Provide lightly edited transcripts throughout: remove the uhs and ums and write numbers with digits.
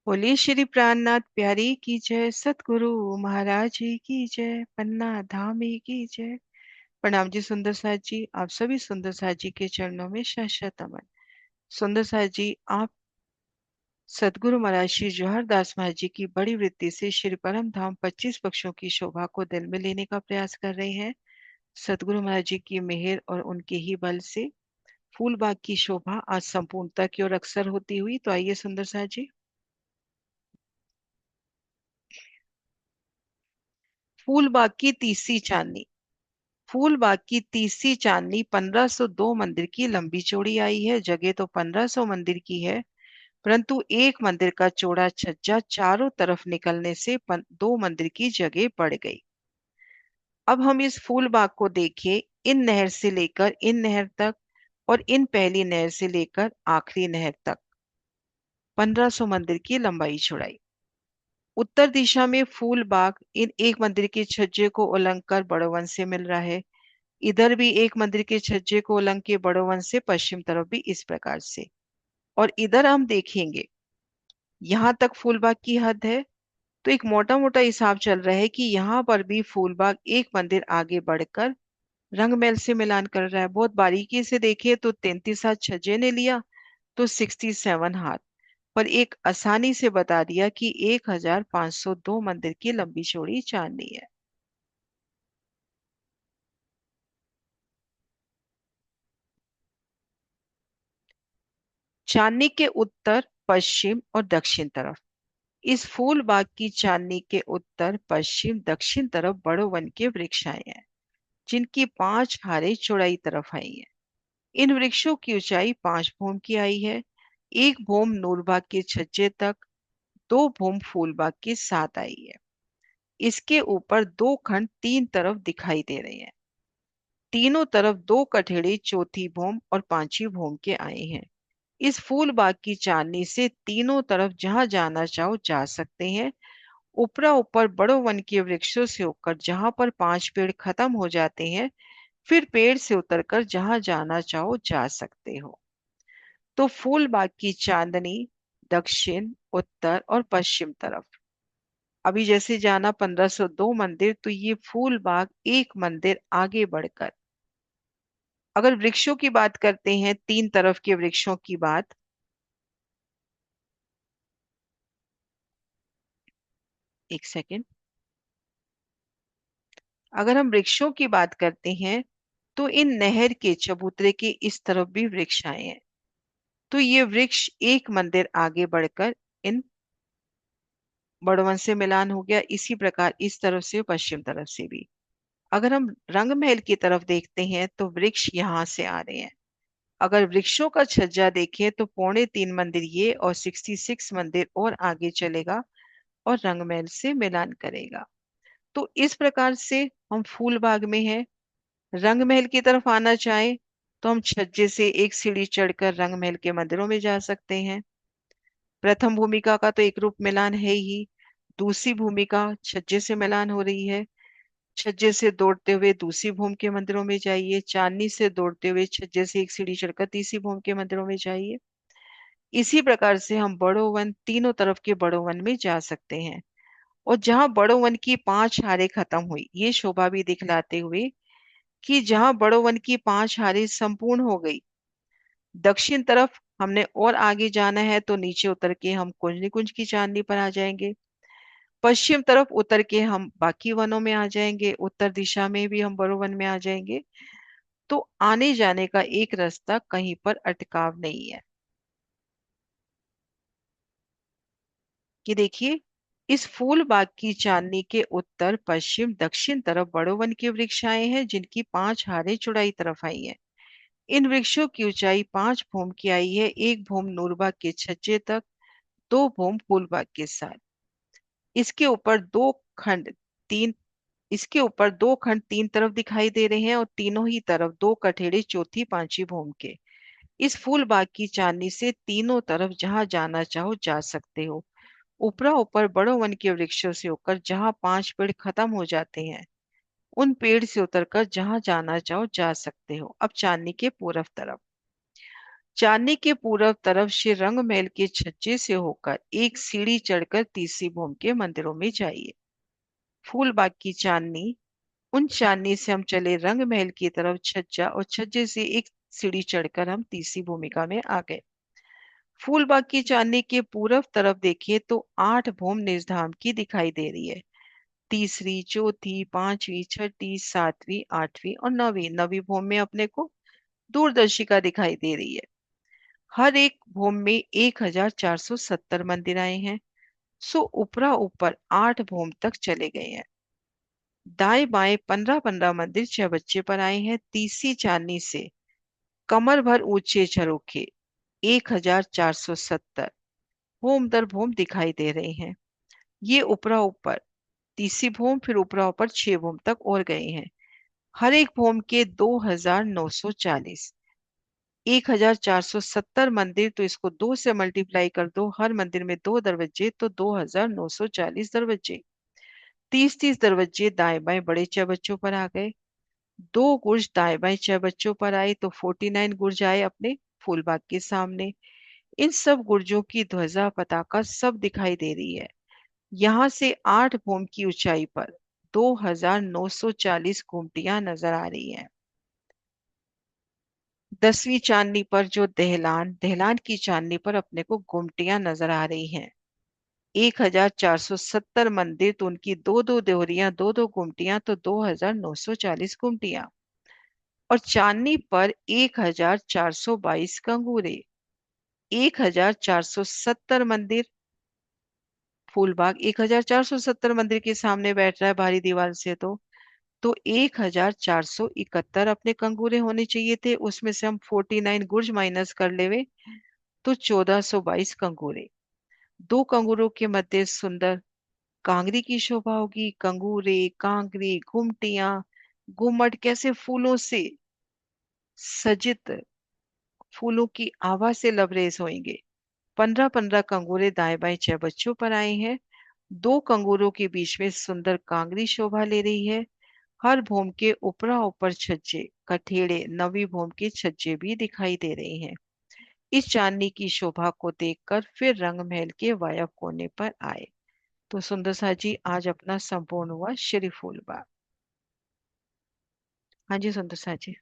बोलिए श्री प्राणनाथ प्यारी की जय। सतगुरु महाराज जी की जय। पन्ना धामी की जय। प्रणाम जी सुंदर साथ जी। आप सभी सुंदर साथ जी के चरणों में शत शत नमन। सुंदर साथ जी, आप सतगुरु महाराज श्री जोहर दास महाराज जी की बड़ी वृत्ति से श्री परम धाम 25 पक्षों की शोभा को दिल में लेने का प्रयास कर रहे हैं। सतगुरु महाराज जी की मेहर और उनके ही बल से फूलबाग की शोभा आज संपूर्णता की ओर अग्रसर होती हुई। तो आइए सुंदर साथ जी। फूलबाग की तीसरी चांदनी। फूलबाग की तीसरी चांदनी 1502 मंदिर की लंबी चौड़ी आई है। जगह तो 1500 मंदिर की है, परंतु एक मंदिर का चौड़ा छज्जा चारों तरफ निकलने से दो मंदिर की जगह बढ़ गई। अब हम इस फूलबाग को देखें, इन नहर से लेकर इन नहर तक और इन पहली नहर से लेकर आखिरी नहर तक 1500 मंदिर की लंबाई चौड़ाई। उत्तर दिशा में फूल बाग इन एक मंदिर के छज्जे को उलंघ कर बड़ोवन से मिल रहा है। इधर भी एक मंदिर के छज्जे को उलंघ के बड़ोवन से पश्चिम तरफ भी इस प्रकार से। और इधर हम देखेंगे, यहाँ तक फूलबाग की हद है। तो एक मोटा मोटा हिसाब चल रहा है कि यहाँ पर भी फूलबाग एक मंदिर आगे बढ़कर रंगमहल से मिलान कर रहा है। बहुत बारीकी से देखिए तो 33 हाथ छज्जे ने लिया तो 67 हाथ, पर एक आसानी से बता दिया कि 1502 मंदिर की लंबी चौड़ी चांदनी है। चांदनी के उत्तर, पश्चिम और दक्षिण तरफ, इस फूल बाग की चांदनी के उत्तर, पश्चिम, दक्षिण तरफ बड़ो वन के वृक्ष आए हैं, जिनकी 5 हारे चौड़ाई तरफ आई है। इन वृक्षों की ऊंचाई 5 भूम की आई है। एक भूम नूरबाग के छज्जे तक, 2 भूम फूलबाग के साथ आई है। इसके ऊपर दो खंड तीन तरफ दिखाई दे रहे हैं। तीनों तरफ दो कठेड़े चौथी भूम और पांचवी भूम के आए हैं। इस फूल बाग की चांदनी से तीनों तरफ जहां जाना चाहो जा सकते हैं। ऊपरा ऊपर बड़ो वन के वृक्षों से होकर जहां पर 5 पेड़ खत्म हो जाते हैं, फिर पेड़ से उतरकर जहां जाना चाहो जा सकते हो। तो फूल बाग की चांदनी दक्षिण, उत्तर और पश्चिम तरफ। अभी जैसे जाना 1502 मंदिर, तो ये फूल बाग एक मंदिर आगे बढ़कर, अगर वृक्षों की बात करते हैं, तीन तरफ के वृक्षों की बात, एक सेकेंड, अगर हम वृक्षों की बात करते हैं तो इन नहर के चबूतरे के इस तरफ भी वृक्ष आए हैं। तो ये वृक्ष एक मंदिर आगे बढ़कर इन बड़वन से मिलान हो गया। इसी प्रकार इस तरफ से पश्चिम तरफ से भी। अगर हम रंग महल की तरफ देखते हैं तो वृक्ष यहाँ से आ रहे हैं। अगर वृक्षों का छज्जा देखें तो 3.25 मंदिर ये और 66 मंदिर और आगे चलेगा और रंग महल से मिलान करेगा। तो इस प्रकार से हम फूल बाग में हैं। रंग महल की तरफ आना चाहे तो हम छज्जे से एक सीढ़ी चढ़कर रंग महल के मंदिरों में जा सकते हैं। प्रथम भूमिका का तो एक रूप मिलान है ही। दूसरी भूमिका छज्जे से मिलान हो रही है। छज्जे से दौड़ते हुए दूसरी भूमि के मंदिरों में जाइए। चांदनी से दौड़ते हुए छज्जे से एक सीढ़ी चढ़कर तीसरी भूमि के मंदिरों में जाइए। इसी प्रकार से हम बड़ो वन, तीनों तरफ के बड़ो वन में जा सकते हैं। और जहां बड़ो वन की 5 हारें खत्म हुई, ये शोभा भी दिखलाते हुए कि जहां बड़ो वन की 5 हारें संपूर्ण हो गई, दक्षिण तरफ हमने और आगे जाना है तो नीचे उतर के हम कुंजनी कुंज की चांदनी पर आ जाएंगे। पश्चिम तरफ उतर के हम बाकी वनों में आ जाएंगे। उत्तर दिशा में भी हम बड़ो वन में आ जाएंगे। तो आने जाने का एक रास्ता, कहीं पर अटकाव नहीं है। कि देखिए, इस फूल बाग की चांदनी के उत्तर, पश्चिम, दक्षिण तरफ बड़ो वन के वृक्ष आए हैं, जिनकी 5 हारें चौड़ाई तरफ आई हैं। इन वृक्षों की ऊंचाई 5 भूम की आई है। एक भूम नूरबाग के छज्जे तक, 2 भूम फूलबाग के साथ। इसके ऊपर दो खंड तीन इसके ऊपर दो खंड तीन तरफ दिखाई दे रहे हैं और तीनों ही तरफ दो कठेड़े चौथी पांचवी भूम के। इस फूल बाग की चांदनी से तीनों तरफ जहां जाना चाहो जा सकते हो। ऊपरा ऊपर बड़ो वन के वृक्षों से होकर जहां 5 पेड़ खत्म हो जाते हैं, उन पेड़ से उतरकर जहां जाना चाहो जा सकते हो। अब चांदनी के पूरब तरफ, चांदनी के पूर्व तरफ से रंग महल के छज्जे से होकर एक सीढ़ी चढ़कर तीसरी भूमि के मंदिरों में जाइए। फूलबाग की चांदनी, उन चांदनी से हम चले रंग महल की तरफ छज्जा और छज्जे से एक सीढ़ी चढ़कर हम तीसरी भूमिका में आ गए। फूलबाग की चांदनी के पूर्व तरफ देखिए तो 8 भूमि निज धाम की दिखाई दे रही है। तीसरी, चौथी, पांचवी, छठी, सातवीं, आठवीं और नवीं नवीं भूमि में अपने को दूरदर्शिका दिखाई दे रही है। हर एक भूमि में 1470 मंदिर आए हैं। सो ऊपरा ऊपर 8 भूमि तक चले गए हैं। दाएं बाएं 15-15 मंदिर चौबच्चे पर आए हैं। तीसरी चांदनी से कमर भर ऊंचे झरोखे 1470 भूम दर भूम दिखाई दे रहे हैं। ये ऊपरा ऊपर तीसरी भूम, फिर ऊपरा ऊपर 6 भूम तक और गए हैं। हर एक भूम के 2940, 1470 मंदिर, तो इसको 2 से मल्टीप्लाई कर दो। हर मंदिर में 2 दरवाजे, तो 2940 दरवाजे। 30-30 दरवाजे दाएं बाएं बड़े चौबच्चों पर आ गए। 2 गुर्ज दाएं बाएं चौबच्चों पर आए, तो 49 गुर्ज आए अपने फूलबाग के सामने। इन सब गुर्जों की ध्वजा पताका सब दिखाई दे रही है। यहाँ से 8 भूम की ऊंचाई पर 2940 गुमटियां नजर आ रही हैं। 10वीं चांदनी पर जो दहलान दहलान की चांदनी पर अपने को गुमटियां नजर आ रही हैं। 1470 मंदिर, तो उनकी दो दो देहरियां, दो दो गुमटियां, तो 2940 गुमटियां। और चांदनी पर 1422 कंगूरे। 1470 मंदिर, फूलबाग 1470 मंदिर के सामने बैठ रहा है बाहरी दीवार से, तो 1471 अपने कंगूरे होने चाहिए थे। उसमें से हम 49 गुर्ज माइनस कर लेवे, तो 1422 कंगूरे। 2 कंगूरों के मध्य सुंदर कांगरी की शोभा होगी। कंगूरे, कांगरी, घुमटियां, घुमट कैसे फूलों से सजित, फूलों की आभा से लबरेज होंगे। 15-15 कंगूरे दाएं बाएं चौबच्चों पर आए हैं। 2 कंगूरों के बीच में सुंदर कांगरी शोभा ले रही है। हर भूम के ऊपरा ऊपर छज्जे कठेड़े नवी भूम के छज्जे भी दिखाई दे रहे हैं। इस चांदनी की शोभा को देखकर फिर रंग महल के वायव कोने पर आए। तो सुंदर सा जी आज अपना संपूर्ण हुआ श्री फूलबाग। हाँ जी सुंदर सा जी।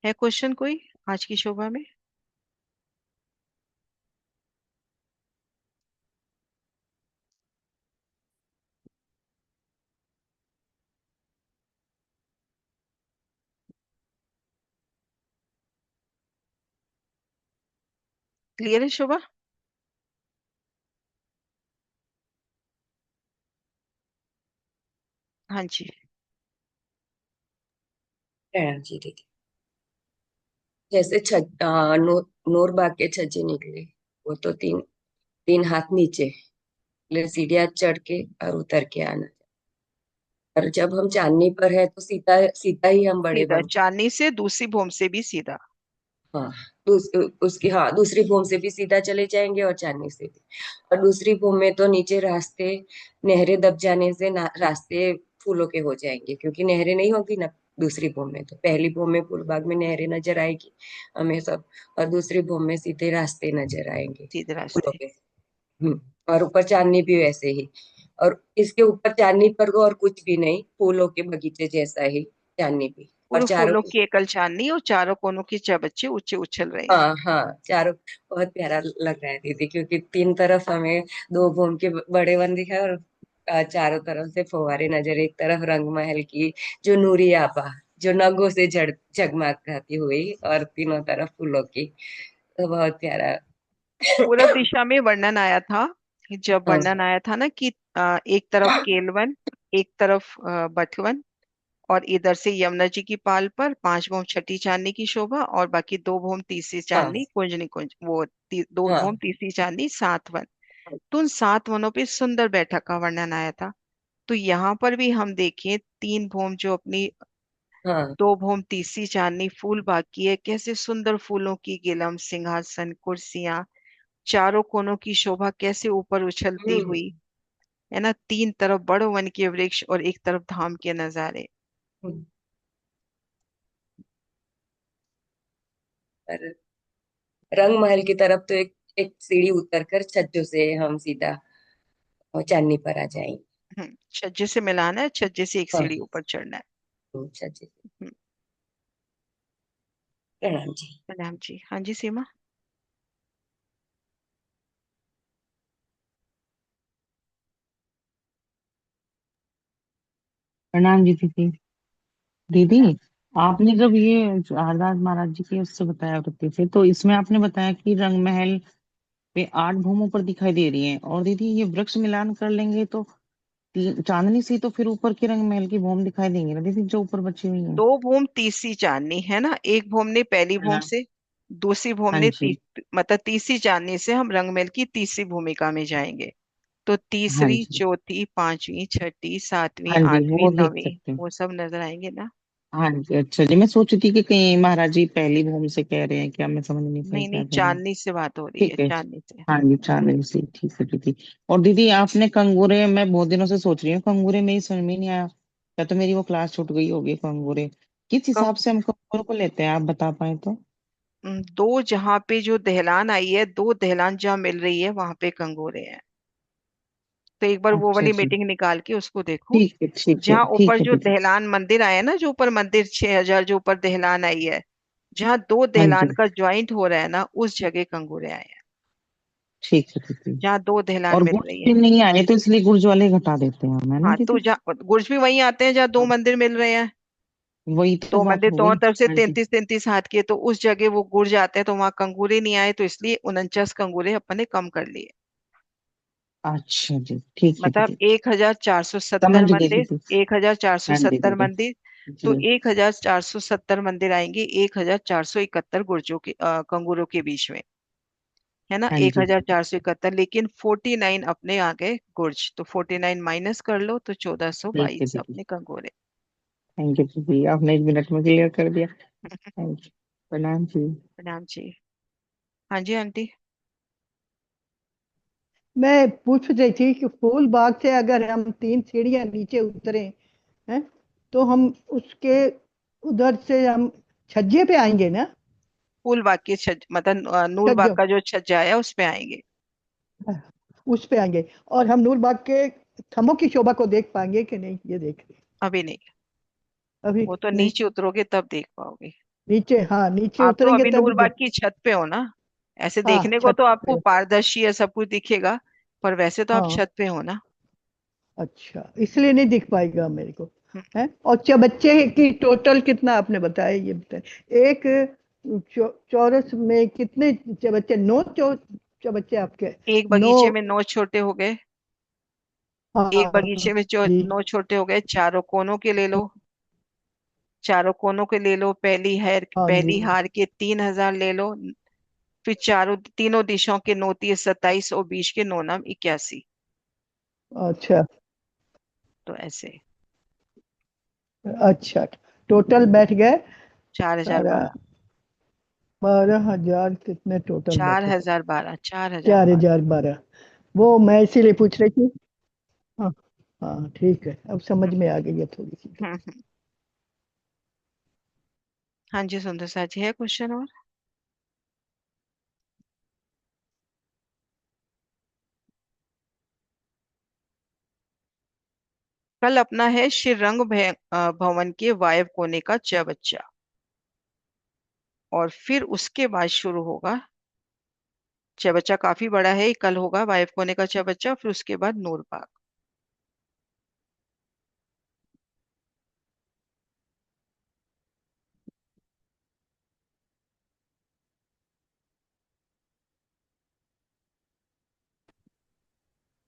है क्वेश्चन कोई आज की शोभा में? क्लियर है शोभा? हाँ जी। है जी दीदी। जैसे नूरबाग के छज्जे निकले, वो तो तीन तीन हाथ नीचे, फिर सीढ़ियां चढ़ के और उतर के आना। और जब हम चांदनी पर है तो सीधा सीधा ही हम बड़े सीधा बन। चांदनी से दूसरी भूम से भी सीधा। हाँ, उसकी हाँ दूसरी भूम से भी सीधा चले जाएंगे और चांदनी से भी। और दूसरी भूम में तो नीचे रास्ते, नहरें दब जाने से रास्ते फूलों के हो जाएंगे, क्योंकि नहरें नहीं होगी ना दूसरी भूम में। तो पहली भूम में फूलबाग में नहरें नजर आएगी हमें सब, और दूसरी भूम में सीधे रास्ते नजर आएंगे सीधे फूलों रास्ते। के। और ऊपर चांदनी भी वैसे ही। और इसके ऊपर चांदनी पर और कुछ भी नहीं, फूलों के बगीचे जैसा ही चांदनी भी। और पूरे चारों, फूलों की एकल चांदनी और चारों कोनों के चबच्चे ऊंचे उछल रहे हैं। हाँ हाँ चारों, बहुत प्यारा लग रहा है दीदी, क्योंकि तीन तरफ हमें दो घूम के बड़े वन दिखा है, और चारों तरफ से फव्वारे नजर, एक तरफ रंग महल की जो नूरी आभा जो नगों से जड़ जगमगाती हुई, और तीनों तरफ फूलों की। तो बहुत प्यारा। पूरब दिशा में वर्णन आया था, जब हाँ वर्णन आया था ना कि एक तरफ केलवन, एक तरफ बटवन, और इधर से यमुना जी की पाल पर 5 भूम छठी चांदनी की शोभा, और बाकी 2 भूम तीसरी हाँ चांदनी कुंजनी कुंज, वो 2 भूम हाँ तीसरी चांदनी 7 वन। तो उन 7 वनों पे सुंदर बैठक का वर्णन आया था। तो यहाँ पर भी हम देखें 3 भूम जो अपनी, हाँ 2 भूम तीसरी चांदनी फूल बाग की है, कैसे सुंदर फूलों की गिलम, सिंहासन, कुर्सियां, चारों कोनों की शोभा कैसे ऊपर उछलती हम्म। हुई। है ना, तीन तरफ बड़ वन के वृक्ष और एक तरफ धाम के नजारे। हम्म। पर रंग महल की तरफ तो एक एक सीढ़ी उतर कर छज्जों से हम सीधा चांदनी पर आ जाएंगे। छज्जे से मिलाना है, छज्जे से एक हाँ। सीढ़ी ऊपर चढ़ना है। छज्जे से। हम्म, प्रणाम जी। प्रणाम जी। हाँ जी सीमा। प्रणाम जी दीदी। दीदी, प्रणाम। आपने जब ये हरदास महाराज जी के उससे बताया करते थे, तो इसमें आपने बताया कि रंग महल पे 8 भूम ऊपर दिखाई दे रही है, और दीदी ये वृक्ष मिलान कर लेंगे तो चांदनी से तो फिर ऊपर के रंग महल की भूम दिखाई देंगे ना दीदी, जो ऊपर बची हुई है। दो भूम तीसरी चांदनी है ना, एक भूम ने पहली भूम हाँ। से, दूसरी भूम हाँ ने जी। मतलब तीसरी चांदनी से हम रंगमहल की तीसरी भूमिका में जाएंगे। तो हाँ तीसरी, जी। चौथी, पांचवी, छठी, सातवीं, हाँ जी, आठवीं, वो देख नवीं, सकते हैं। वो सब नजर आएंगे ना। हाँ जी, अच्छा जी, मैं सोची थी कि कहीं महाराज जी पहली भूम से कह रहे हैं क्या, मैं समझ नहीं पाई नहीं नहीं, क्या कह रहे हैं। चांदनी से बात हो रही है, ठीक है। चांदनी से। हाँ जी, चांदनी सी, ठीक है दीदी। और दीदी आपने कंगूरे, मैं बहुत दिनों से सोच रही हूँ कंगूरे, मेरी समझ में नहीं आया, या तो मेरी वो क्लास छूट गई होगी। कंगूरे किस हिसाब कं- से हम कंगूरों को लेते हैं, आप बता पाए तो। दो जहां पे जो दहलान आई है, दो दहलान जहां मिल रही है वहां पे कंगोरे हैं। तो एक बार वो अच्छा वाली जी। मीटिंग निकाल के उसको देखो। ठीक है, ठीक है, जहां ऊपर ठीक है जो दीदी। दहलान मंदिर आया ना, जो ऊपर मंदिर 6,000 जो ऊपर दहलान आई है, जहां दो हाँ दहलान जी। का ज्वाइंट हो रहा है ना, उस जगह कंगूरे आए हैं। ठीक है दीदी। जहां दो दहलान और मिल गुड्स रही भी है। नहीं आए तो इसलिए गुर्ज वाले घटा देते हैं हम, है ना हाँ, तो दीदी। जहाँ गुर्ज भी वहीं आते हैं जहाँ दो हाँ, मंदिर मिल रहे हैं। वही तो दो बात मंदिर हो दोनों गई। तरफ से हाँ जी। 33-33 हाथ के, तो उस जगह वो गुर्ज आते हैं, तो वहां कंगूरे नहीं आए, तो इसलिए 49 कंगूरे अपन ने कम कर लिए। अच्छा जी, ठीक है मतलब दीदी। 1,470 समझ गई मंदिर, दीदी। एक हजार चार सौ हाँ जी सत्तर दीदी। मंदिर तो जी। 1,470 मंदिर आएंगे 1,471 गुर्जों के कंगूरों के बीच में। है ना, हाँ एक जी हजार दीदी। चार सौ इकहत्तर लेकिन 49 अपने आ गए गुर्ज, तो 49 माइनस कर लो तो चौदह सौ ठीक है बाईस दीदी। अपने कंगोरे। थैंक यू दीदी, आपने 1 मिनट में क्लियर कर दिया। Thank you. प्रणाम जी। प्रणाम जी। हाँ जी आंटी। मैं पूछ रही थी कि फूल बाग से अगर हम 3 सीढ़ियां नीचे उतरे हैं, तो हम उसके उधर से हम छज्जे पे आएंगे ना। फूल बाग के छज मतलब नूर बाग छज्जों, का जो छज्जा है उस पे आएंगे। उस पे आएंगे। और हम नूर बाग के थंभों की शोभा को देख पाएंगे कि नहीं, ये देख रहे। अभी नहीं, अभी वो तो नहीं। नीचे उतरोगे तब देख पाओगे। नीचे, हाँ, नीचे आप तो उतरेंगे अभी तभी नूरबाग देख। की छत पे हो ना। ऐसे हाँ, देखने को छत तो आपको पे। पारदर्शी है, सब कुछ दिखेगा, पर वैसे तो आप हाँ, छत पे हो ना। अच्छा, इसलिए नहीं दिख पाएगा मेरे को। हम्म, है। और चबच्चे की टोटल कितना आपने बताया, ये बताया। एक चौरस में कितने चबच्चे? 9 चबच्चे आपके? एक नौ। बगीचे में 9 छोटे हो गए। एक हाँ बगीचे में जी। 9 छोटे हो गए, चारों कोनों के ले लो। चारों कोनों के ले लो, हाँ जी। पहली हार के 3,000 ले लो। फिर चारों तीनों दिशाओं के 9×3 = 27 और बीच के 9×9 = 81। अच्छा। तो ऐसे अच्छा, टोटल बैठ गए। 4,012। 12,000 कितने टोटल चार बैठे? हजार बारह 4,012। 4,012। वो मैं इसीलिए पूछ रही थी। हाँ। हाँ, ठीक है, अब समझ में आ गई है थोड़ी सी तो। हम्म। हाँ जी सुंदर सा जी, है क्वेश्चन और। कल अपना है श्रीरंग भवन के वायव कोने का च बच्चा, और फिर उसके बाद शुरू होगा। च बच्चा काफी बड़ा है, कल होगा वायव कोने का च बच्चा, फिर उसके बाद नूरबाग।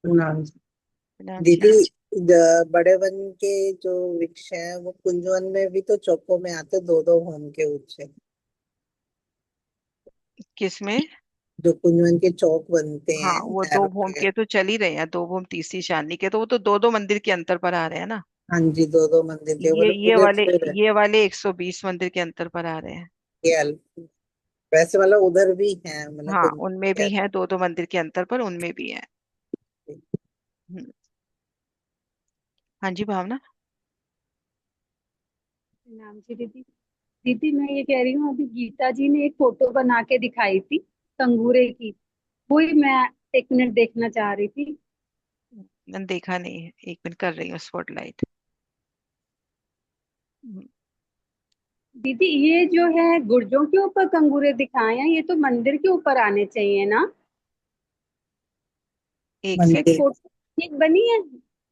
हाँ। नाम जी। दीदी, बड़े वन के जो वृक्ष हैं वो कुंज वन में भी तो चौकों में आते, दो दो होम के ऊंचे। किसमें? जो कुंज वन के चौक बनते हाँ, हैं वो दो पैरों भूम के। के तो चल ही रहे हैं, दो भूम तीसरी चांदनी के, तो वो तो दो दो मंदिर के अंतर पर आ रहे हैं ना। हाँ जी, दो दो मंदिर के ये बोले ये पूरे वाले फिर। ये वाले 120 मंदिर के अंतर पर आ रहे हैं। ये वैसे मतलब उधर भी है, मतलब हाँ, कुछ उनमें भी ऐसे। है, दो दो मंदिर के अंतर पर उनमें भी है। हम्म, हाँ जी भावना। नाम जी दीदी। दीदी मैं ये कह रही हूँ, अभी गीता जी ने एक फोटो बना के दिखाई थी कंगूरे की, वही मैं 1 मिनट देखना चाह रही थी। मैंने देखा नहीं है, एक मिनट कर रही हूँ स्पॉटलाइट। दीदी ये जो है गुर्जों के ऊपर कंगूरे दिखाए हैं, ये तो मंदिर के ऊपर आने चाहिए ना। एक ये मंदिर। सेकंड। फोटो ठीक बनी है?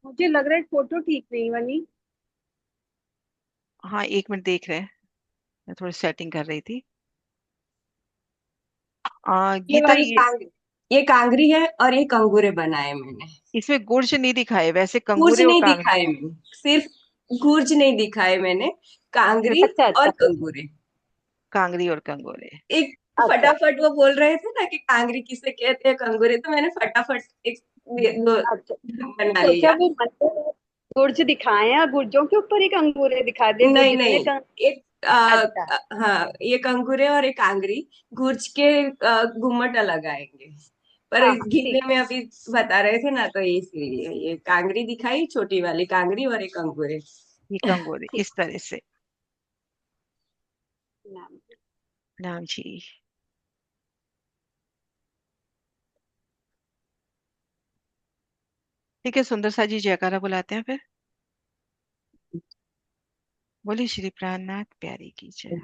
मुझे लग रहा है फोटो ठीक नहीं बनी। हाँ, एक मिनट देख रहे हैं, मैं थोड़ी सेटिंग कर रही थी। ये गीता वाली ये, ये कांगरी है और ये कंगूरे बनाए मैंने। इसमें गुर्ज नहीं दिखाए, वैसे गुर्ज कंगूरे और नहीं कांग। दिखाए मैंने, सिर्फ गुर्ज नहीं दिखाए मैंने, कांगरी अच्छा अच्छा। और कंगूरे। कांगरी और कंगोरे। एक अच्छा फटाफट वो बोल रहे थे ना कि कांगरी किसे कहते हैं कंगूरे, तो मैंने फटाफट एक अच्छा। बना सोचा लिया। वो मंदिर गुर्ज दिखाए हैं और गुर्जों के ऊपर ही कंगूरे दिखा दिए, नहीं जितने नहीं, एक अच्छा। हाँ ये कंगूरे और एक कांगरी, गुर्ज के गुम्मट अलग आएंगे। पर हाँ गीले ठीक। में अभी बता रहे थे ना, तो इसलिए ये कांगरी दिखाई, छोटी वाली कांगरी और एक अंगूरे। ये कंगोरे ठीक। इस तरह से। नाम। नाम जी। ठीक है, सुंदर सा जी जयकारा बुलाते हैं फिर। बोलिए श्री प्राणनाथ प्यारी की जय।